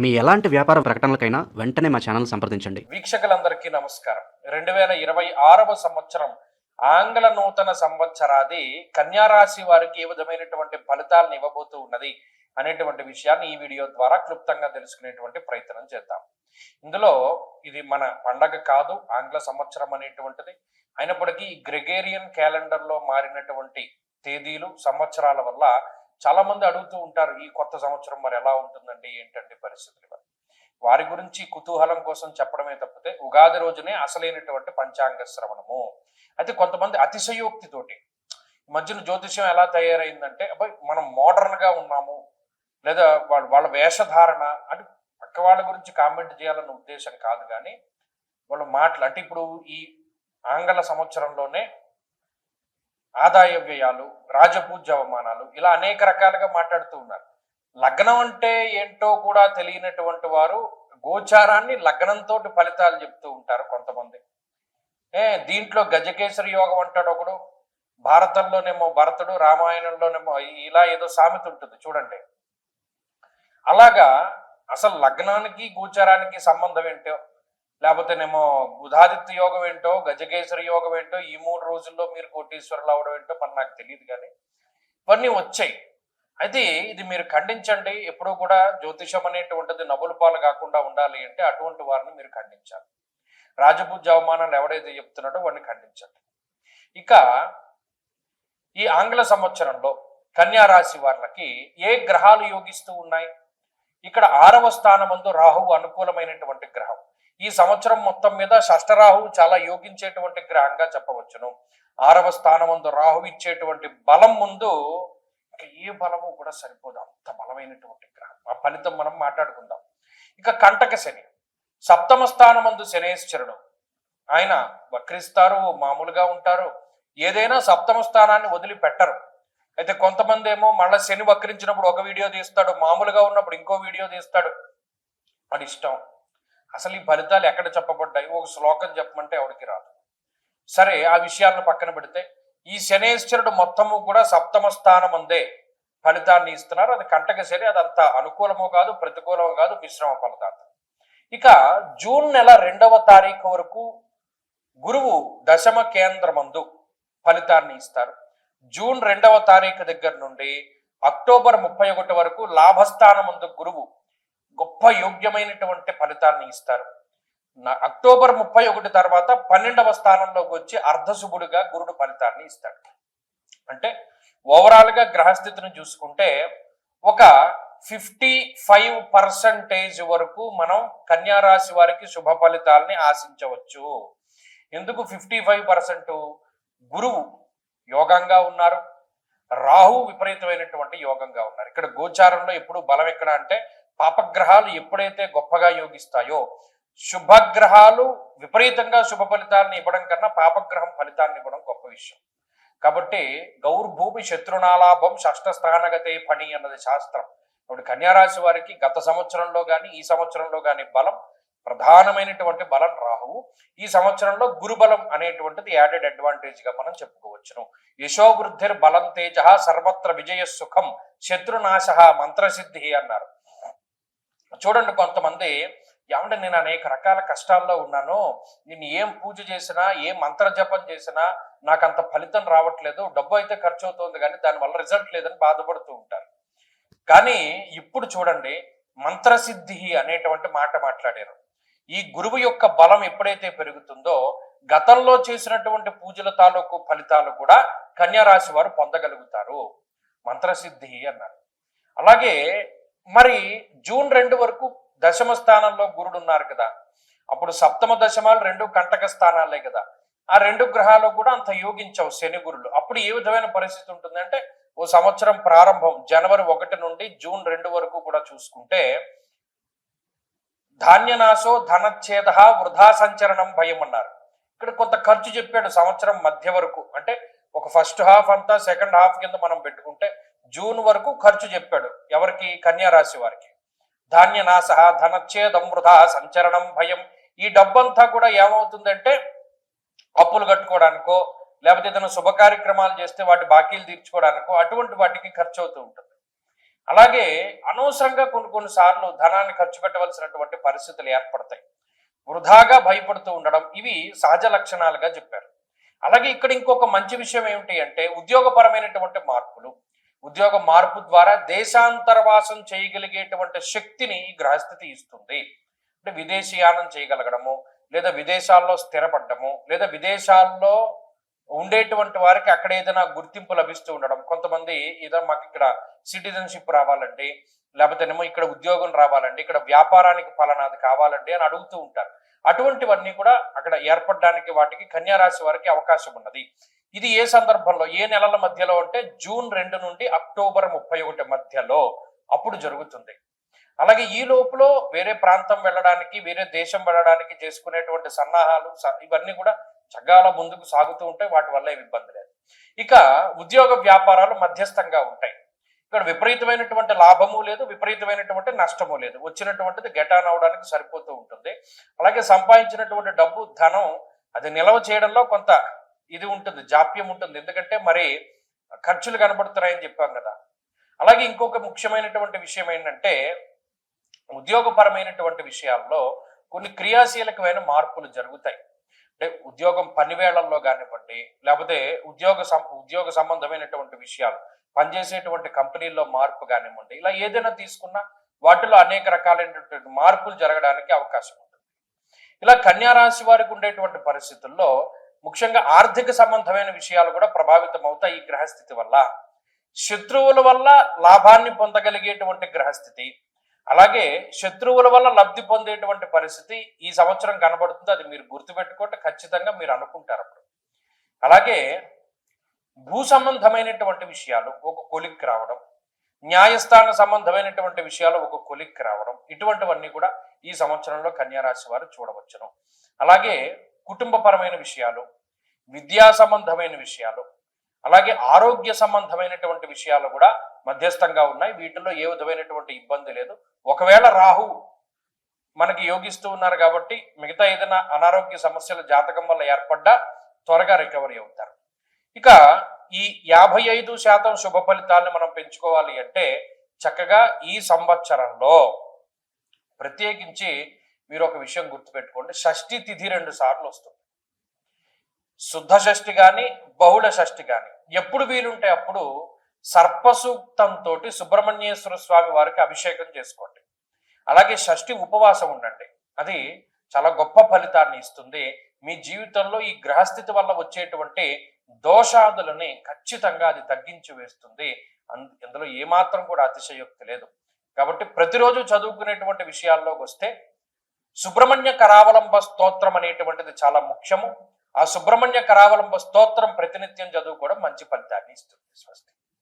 మీ ఎలాంటి వ్యాపార ప్రకటనలకైనా వెంటనే మా ఛానల్ సంప్రదించండి. వీక్షకులందరికీ నమస్కారం. 2026వ సంవత్సరం ఆంగ్ల నూతన సంవత్సరాది కన్యారాశి వారికి ఏ విధమైనటువంటి ఫలితాలను ఇవ్వబోతూ ఉన్నది అనేటువంటి విషయాన్ని ఈ వీడియో ద్వారా క్లుప్తంగా తెలుసుకునేటువంటి ప్రయత్నం చేద్దాం. ఇందులో ఇది మన పండగ కాదు, ఆంగ్ల సంవత్సరం అనేటువంటిది. అయినప్పటికీ గ్రెగేరియన్ క్యాలెండర్ లో మారినటువంటి తేదీలు సంవత్సరాల వల్ల చాలా మంది అడుగుతూ ఉంటారు, ఈ కొత్త సంవత్సరం మరి ఎలా ఉంటుందండి, ఏంటండి పరిస్థితులు. వారి గురించి కుతూహలం కోసం చెప్పడమే తప్పితే ఉగాది రోజునే అసలైనటువంటి పంచాంగ శ్రవణము. అయితే కొంతమంది అతిశయోక్తితోటి ఈ మధ్యన జ్యోతిష్యం ఎలా తయారైందంటే, అబ్బాయి మనం మోడర్న్ గా ఉన్నాము, లేదా వాళ్ళ వేషధారణ అంటే పక్క వాళ్ళ గురించి కామెంట్ చేయాలన్న ఉద్దేశం కాదు, కానీ వాళ్ళ మాటలు అంటే ఇప్పుడు ఈ ఆంగ్ల సంవత్సరంలోనే ఆదాయ వ్యయాలు, రాజపూజ్య అవమానాలు, ఇలా అనేక రకాలుగా మాట్లాడుతూ ఉన్నారు. లగ్నం అంటే ఏంటో కూడా తెలియనటువంటి వారు గోచారాన్ని లగ్నంతో ఫలితాలు చెప్తూ ఉంటారు కొంతమంది. దీంట్లో గజకేసరి యోగం అంటాడు ఒకడు, భారతంలోనేమో భరతుడు, రామాయణంలోనేమో ఇలా ఏదో సామెత ఉంటుంది చూడండి. అలాగా అసలు లగ్నానికి గోచారానికి సంబంధం ఏంటో, లేకపోతేనేమో బుధాదిత్య యోగం ఏంటో, గజకేసరి యోగం ఏంటో, ఈ 3 రోజుల్లో మీరు కోటీశ్వరులు అవడం ఏంటో మరి నాకు తెలియదు, కానీ ఇవన్నీ వచ్చాయి. అయితే ఇది మీరు ఖండించండి. ఎప్పుడూ కూడా జ్యోతిషం అనేటువంటిది నవ్వుల పాలు కాకుండా ఉండాలి అంటే అటువంటి వారిని మీరు ఖండించాలి. రాజపూజ్య అవమానాలు ఎవడైతే చెప్తున్నాడో వాడిని ఖండించండి. ఇక ఈ ఆంగ్ల సంవత్సరంలో కన్యా రాశి వారికి ఏ గ్రహాలు యోగిస్తూ ఉన్నాయి? ఇక్కడ 6వ స్థానమందు రాహువు అనుకూలమైనటువంటి గ్రహం. ఈ సంవత్సరం మొత్తం మీద షష్ఠరాహువు చాలా యోగించేటువంటి గ్రహంగా చెప్పవచ్చును. 6వ స్థానమందు రాహువు ఇచ్చేటువంటి బలం ముందు ఏ బలము కూడా సరిపోదు, అంత బలమైనటువంటి గ్రహం. ఆ ఫలితం మనం మాట్లాడుకుందాం. ఇక కంటక శని, 7వ స్థానమందు శనేశ్వరుడు. ఆయన వక్రిస్తారు, మామూలుగా ఉంటారు, ఏదైనా 7వ స్థానాన్ని వదిలిపెట్టరు. అయితే కొంతమంది ఏమో మళ్ళీ శని వక్రించినప్పుడు ఒక వీడియో తీస్తాడు, మామూలుగా ఉన్నప్పుడు ఇంకో వీడియో తీస్తాడు, అది ఇష్టం. అసలు ఈ ఫలితాలు ఎక్కడ చెప్పబడ్డాయి? ఒక శ్లోకం చెప్పమంటే ఎవరికి రాదు. సరే, ఆ విషయాలను పక్కన పెడితే ఈ శనేశ్వరుడు మొత్తము కూడా 7వ స్థానం అందే ఫలితాన్ని ఇస్తున్నారు. అది కంటక శని, అది అంత అనుకూలమో కాదు, ప్రతికూలమో కాదు, మిశ్రమ ఫలితాలు. ఇక జూన్ నెల 2వ తారీఖు వరకు గురువు దశమ కేంద్రమందు ఫలితాన్ని ఇస్తారు. జూన్ 2వ తారీఖు దగ్గర నుండి అక్టోబర్ 31 వరకు లాభస్థానమందు గురువు గొప్ప యోగ్యమైనటువంటి ఫలితాన్ని ఇస్తారు. అక్టోబర్ 31 తర్వాత 12వ స్థానంలోకి వచ్చి అర్ధశుభుడుగా గురుడు ఫలితాన్ని ఇస్తాడు. అంటే ఓవరాల్ గా గ్రహస్థితిని చూసుకుంటే ఒక 55% వరకు మనం కన్యా రాశి వారికి శుభ ఫలితాలని ఆశించవచ్చు. ఎందుకు 55%? గురువు యోగంగా ఉన్నారు, రాహు విపరీతమైనటువంటి యోగంగా ఉన్నారు. ఇక్కడ గోచారంలో ఎప్పుడు బలం ఎక్కడ అంటే, పాపగ్రహాలు ఎప్పుడైతే గొప్పగా యోగిస్తాయో, శుభగ్రహాలు విపరీతంగా శుభ ఫలితాలను ఇవ్వడం కన్నా పాపగ్రహం ఫలితాన్ని ఇవ్వడం గొప్ప విషయం. కాబట్టి గౌర్భూమి శత్రునాలాభం షష్ఠ స్థానగతే పని అన్నది శాస్త్రం. ఇప్పుడు కన్యారాశి వారికి గత సంవత్సరంలో కానీ ఈ సంవత్సరంలో కానీ బలం, ప్రధానమైనటువంటి బలం రాహువు. ఈ సంవత్సరంలో గురుబలం అనేటువంటిది యాడెడ్ అడ్వాంటేజ్ గా మనం చెప్పుకోవచ్చును. యశోవృద్ధిర్ బలం తేజ సర్వత్ర విజయ సుఖం శత్రునాశ మంత్రసిద్ధి అన్నారు. చూడండి, కొంతమంది ఏమంటే నేను అనేక రకాల కష్టాల్లో ఉన్నాను, నేను ఏం పూజ చేసినా, ఏ మంత్ర జపం చేసినా నాకు అంత ఫలితం రావట్లేదు, డబ్బు అయితే ఖర్చు అవుతుంది కానీ దానివల్ల రిజల్ట్ లేదని బాధపడుతూ ఉంటారు. కానీ ఇప్పుడు చూడండి, మంత్రసిద్ధి అనేటువంటి మాట మాట్లాడారు. ఈ గురువు యొక్క బలం ఎప్పుడైతే పెరుగుతుందో గతంలో చేసినటువంటి పూజల తాలూకు ఫలితాలు కూడా కన్యా రాశి వారు పొందగలుగుతారు. మంత్రసిద్ధి అన్నారు. అలాగే మరి జూన్ 2 వరకు దశమ స్థానంలో గురుడు ఉన్నారు కదా, అప్పుడు సప్తమ దశమాలు 2 కంటక స్థానాలే కదా. ఆ 2 గ్రహాలు కూడా అంత యోగించవు శని గురులు. అప్పుడు ఏ విధమైన పరిస్థితి ఉంటుందంటే, ఓ సంవత్సరం ప్రారంభం జనవరి 1 నుండి జూన్ 2 వరకు కూడా చూసుకుంటే ధాన్యనాశో ధనచ్ఛేద వృధా సంచరణం భయం అన్నారు. ఇక్కడ కొంత ఖర్చు చెప్పాడు సంవత్సరం మధ్య వరకు. అంటే ఒక ఫస్ట్ హాఫ్ అంతా సెకండ్ హాఫ్ కింద మనం పెట్టుకుంటే జూన్ వరకు ఖర్చు చెప్పాడు. ఎవరికి? కన్యా రాశి వారికి. ధాన్యనాశ ధనచ్ఛేదం వృధా సంచరణం భయం. ఈ డబ్బంతా కూడా ఏమవుతుందంటే అప్పులు కట్టుకోవడానికో, లేకపోతే ఏదైనా శుభ కార్యక్రమాలు చేస్తే వాటి బాకీలు తీర్చుకోవడానికో అటువంటి వాటికి ఖర్చు అవుతూ ఉంటుంది. అలాగే అనవసరంగా కొన్నిసార్లు ధనాన్ని ఖర్చు పెట్టవలసినటువంటి పరిస్థితులు ఏర్పడతాయి. వృధాగా భయపడుతూ ఉండడం ఇవి సహజ లక్షణాలుగా చెప్పారు. అలాగే ఇక్కడ ఇంకొక మంచి విషయం ఏమిటి అంటే ఉద్యోగపరమైనటువంటి మార్పులు. ఉద్యోగ మార్పు ద్వారా దేశాంతరవాసం చేయగలిగేటువంటి శక్తిని ఈ గ్రహస్థితి ఇస్తుంది. అంటే విదేశీయానం చేయగలగడము, లేదా విదేశాల్లో స్థిరపడము, లేదా విదేశాల్లో ఉండేటువంటి వారికి అక్కడ ఏదైనా గుర్తింపు లభిస్తూ ఉండడం. కొంతమంది ఏదైనా మాకు ఇక్కడ సిటిజన్షిప్ రావాలండి, లేకపోతే ఏమో ఇక్కడ ఉద్యోగం రావాలండి, ఇక్కడ వ్యాపారానికి ఫలానాది కావాలండి అని అడుగుతూ ఉంటారు. అటువంటివన్నీ కూడా అక్కడ ఏర్పడడానికి వాటికి కన్యా రాశి వారికి అవకాశం ఉన్నది. ఇది ఏ సందర్భంలో, ఏ నెలల మధ్యలో అంటే జూన్ 2 నుండి అక్టోబర్ 31 మధ్యలో అప్పుడు జరుగుతుంది. అలాగే ఈ లోపల వేరే ప్రాంతం వెళ్ళడానికి, వేరే దేశం వెళ్ళడానికి చేసుకునేటువంటి సన్నాహాలు ఇవన్నీ కూడా చక్కగా ముందుకు సాగుతూ ఉంటాయి. వాటి వల్ల ఏమి ఇబ్బంది లేదు. ఇక ఉద్యోగ వ్యాపారాలు మధ్యస్థంగా ఉంటాయి. ఇక్కడ విపరీతమైనటువంటి లాభము లేదు, విపరీతమైనటువంటి నష్టము లేదు. వచ్చినటువంటిది గెటాన్ అవడానికి సరిపోతూ ఉంటుంది. అలాగే సంపాదించినటువంటి డబ్బు, ధనం అది నిల్వ చేయడంలో కొంత ఇది ఉంటుంది, జాప్యం ఉంటుంది. ఎందుకంటే మరి ఖర్చులు కనబడుతున్నాయని చెప్పాం కదా. అలాగే ఇంకొక ముఖ్యమైనటువంటి విషయం ఏంటంటే ఉద్యోగపరమైనటువంటి విషయాల్లో కొన్ని క్రియాశీలకమైన మార్పులు జరుగుతాయి. అంటే ఉద్యోగం పని వేళల్లో కానివ్వండి, లేకపోతే ఉద్యోగ సంబంధమైనటువంటి విషయాలు, పనిచేసేటువంటి కంపెనీల్లో మార్పు కానివ్వండి, ఇలా ఏదైనా తీసుకున్నా వాటిలో అనేక రకాలైనటువంటి మార్పులు జరగడానికి అవకాశం ఉంటుంది. ఇలా కన్యా రాశి వారికి ఉండేటువంటి పరిస్థితుల్లో ముఖ్యంగా ఆర్థిక సంబంధమైన విషయాలు కూడా ప్రభావితం అవుతాయి ఈ గ్రహస్థితి వల్ల. శత్రువుల వల్ల లాభాన్ని పొందగలిగేటువంటి గ్రహస్థితి, అలాగే శత్రువుల వల్ల లబ్ధి పొందేటువంటి పరిస్థితి ఈ సంవత్సరం కనబడుతుంది. అది మీరు గుర్తుపెట్టుకుంటే ఖచ్చితంగా మీరు అనుకుంటారు అప్పుడు. అలాగే భూ సంబంధమైనటువంటి విషయాలు ఒక కొలిక్కి రావడం, న్యాయస్థాన సంబంధమైనటువంటి విషయాలు ఒక కొలిక్కి రావడం, ఇటువంటివన్నీ కూడా ఈ సంవత్సరంలో కన్యా రాశి వారు చూడవచ్చును. అలాగే కుటుంబపరమైన విషయాలు, విద్యా సంబంధమైన విషయాలు, అలాగే ఆరోగ్య సంబంధమైనటువంటి విషయాలు కూడా మధ్యస్థంగా ఉన్నాయి. వీటిలో ఏ విధమైనటువంటి ఇబ్బంది లేదు. ఒకవేళ రాహు మనకి యోగిస్తూ ఉన్నారు కాబట్టి మిగతా ఏదైనా అనారోగ్య సమస్యలు జాతకం వల్ల ఏర్పడ్డా త్వరగా రికవరీ అవుతారు. ఇక ఈ 55% శుభ ఫలితాలను మనం పెంచుకోవాలి అంటే చక్కగా ఈ సంవత్సరంలో ప్రత్యేకించి మీరు ఒక విషయం గుర్తుపెట్టుకోండి. షష్ఠి తిథి 2 సార్లు వస్తుంది. శుద్ధ షష్ఠి కానీ, బహుళ షష్ఠి కానీ ఎప్పుడు వీలుంటే అప్పుడు సర్పసూక్తంతో సుబ్రహ్మణ్యేశ్వర స్వామి వారికి అభిషేకం చేసుకోండి. అలాగే షష్ఠి ఉపవాసం ఉండండి. అది చాలా గొప్ప ఫలితాన్ని ఇస్తుంది. మీ జీవితంలో ఈ గ్రహస్థితి వల్ల వచ్చేటువంటి దోషాదులని ఖచ్చితంగా అది తగ్గించి వేస్తుంది. ఇందులో ఏమాత్రం కూడా అతిశయోక్తి లేదు. కాబట్టి ప్రతిరోజు చదువుకునేటువంటి విషయాల్లోకి వస్తే సుబ్రహ్మణ్య కరావలంబ స్తోత్రం అనేటువంటిది చాలా ముఖ్యము. ఆ సుబ్రహ్మణ్య కరావలంబ స్తోత్రం ప్రతినిత్యం చదువుకోవడం మంచి ఫలితాన్ని ఇస్తుంది. స్వస్తి.